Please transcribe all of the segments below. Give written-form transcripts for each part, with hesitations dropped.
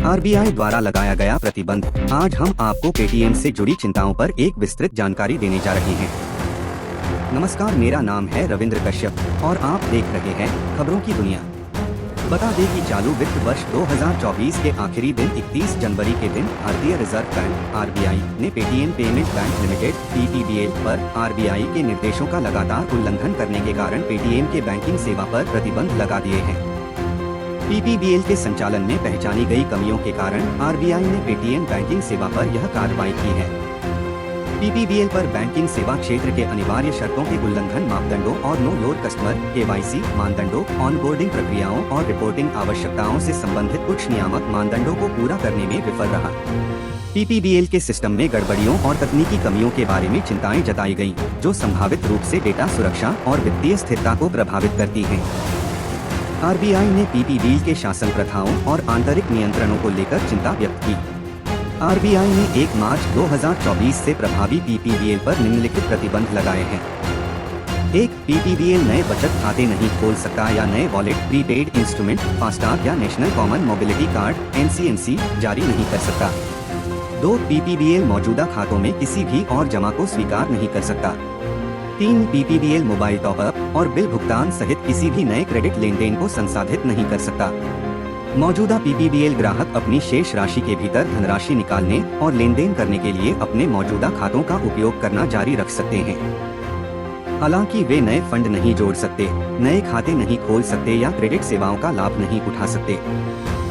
RBI द्वारा लगाया गया प्रतिबंध। आज हम आपको पेटीएम से जुड़ी चिंताओं पर एक विस्तृत जानकारी देने जा रहे हैं। नमस्कार, मेरा नाम है रविंद्र कश्यप और आप देख रहे हैं खबरों की दुनिया। बता दें कि चालू वित्त वर्ष 2024 के आखिरी दिन 31 जनवरी के दिन भारतीय रिजर्व बैंक आरबीआई ने Paytm payment bank limited (PPBL) पर आरबीआई के निर्देशों का लगातार उल्लंघन करने के कारण पेटीएम के बैंकिंग सेवा पर प्रतिबंध लगा दिए हैं। पीपीबीएल के संचालन में पहचानी गई कमियों के कारण आरबीआई ने पेटीएम बैंकिंग सेवा पर यह कार्रवाई की है। पीपीबीएल पर बैंकिंग सेवा क्षेत्र के अनिवार्य शर्तों के उल्लंघन, मापदंडों और नो लोड कस्टमर केवाईसी मानदंडों, ऑनबोर्डिंग प्रक्रियाओं और रिपोर्टिंग आवश्यकताओं से संबंधित कुछ नियामक मानदंडों को पूरा करने में विफल रहा। पीपीबीएल के सिस्टम में गड़बड़ियों और तकनीकी कमियों के बारे में चिंताएं जताई गयी, जो संभावित रूप से डेटा सुरक्षा और वित्तीय स्थिरता को प्रभावित करती हैं। आरबीआई ने पीपीबीएल के शासन प्रथाओं और आंतरिक नियंत्रणों को लेकर चिंता व्यक्त की। आरबीआई ने 1 मार्च 2024 से प्रभावी पीपीबीएल पर निम्नलिखित प्रतिबंध लगाए हैं। 1. पीपीबीएल नए बचत खाते नहीं खोल सकता या नए वॉलेट, प्रीपेड इंस्ट्रूमेंट, फास्टैग या national common mobility card (NCMC) जारी नहीं कर सकता। 2. पीपीबीएल मौजूदा खातों में किसी भी और जमा को स्वीकार नहीं कर सकता। 3. पीपीबीएल मोबाइल टॉपअप और बिल भुगतान सहित किसी भी नए क्रेडिट लेनदेन को संसाधित नहीं कर सकता। मौजूदा पीपीबीएल ग्राहक अपनी शेष राशि के भीतर धनराशि निकालने और लेनदेन करने के लिए अपने मौजूदा खातों का उपयोग करना जारी रख सकते हैं। हालांकि वे नए फंड नहीं जोड़ सकते, नए खाते नहीं खोल सकते या क्रेडिट सेवाओं का लाभ नहीं उठा सकते।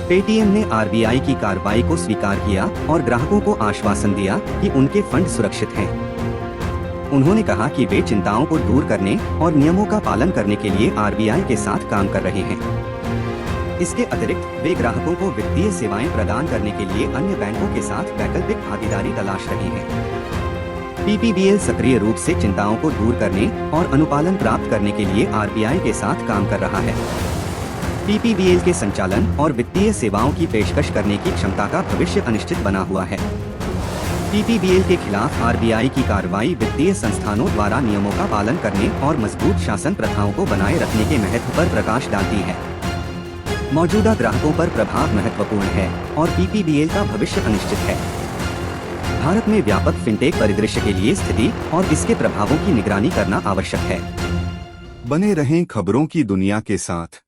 पेटीएम ने आरबीआई की कार्रवाई को स्वीकार किया और ग्राहकों को आश्वासन दिया कि उनके फंड सुरक्षित हैं। उन्होंने कहा कि वे चिंताओं को दूर करने और नियमों का पालन करने के लिए आरबीआई के साथ काम कर रहे हैं। इसके अतिरिक्त वे ग्राहकों को वित्तीय सेवाएं प्रदान करने के लिए अन्य बैंकों के साथ वैकल्पिक भागीदारी तलाश रहे हैं। पीपीबीएल सक्रिय रूप से चिंताओं को दूर करने और अनुपालन प्राप्त करने के लिए आरबीआई के साथ काम कर रहा है। पीपीबीएल के संचालन और वित्तीय सेवाओं की पेशकश करने की क्षमता का भविष्य अनिश्चित बना हुआ है। पीपीबीएल के खिलाफ आरबीआई की कार्रवाई वित्तीय संस्थानों द्वारा नियमों का पालन करने और मजबूत शासन प्रथाओं को बनाए रखने के महत्व पर प्रकाश डालती है। मौजूदा ग्राहकों पर प्रभाव महत्वपूर्ण है और पीपीबीएल का भविष्य अनिश्चित है। भारत में व्यापक फिनटेक परिदृश्य के लिए स्थिति और इसके प्रभावों की निगरानी करना आवश्यक है। बने रहें खबरों की दुनिया के साथ।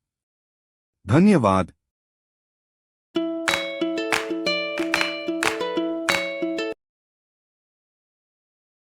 धन्यवाद।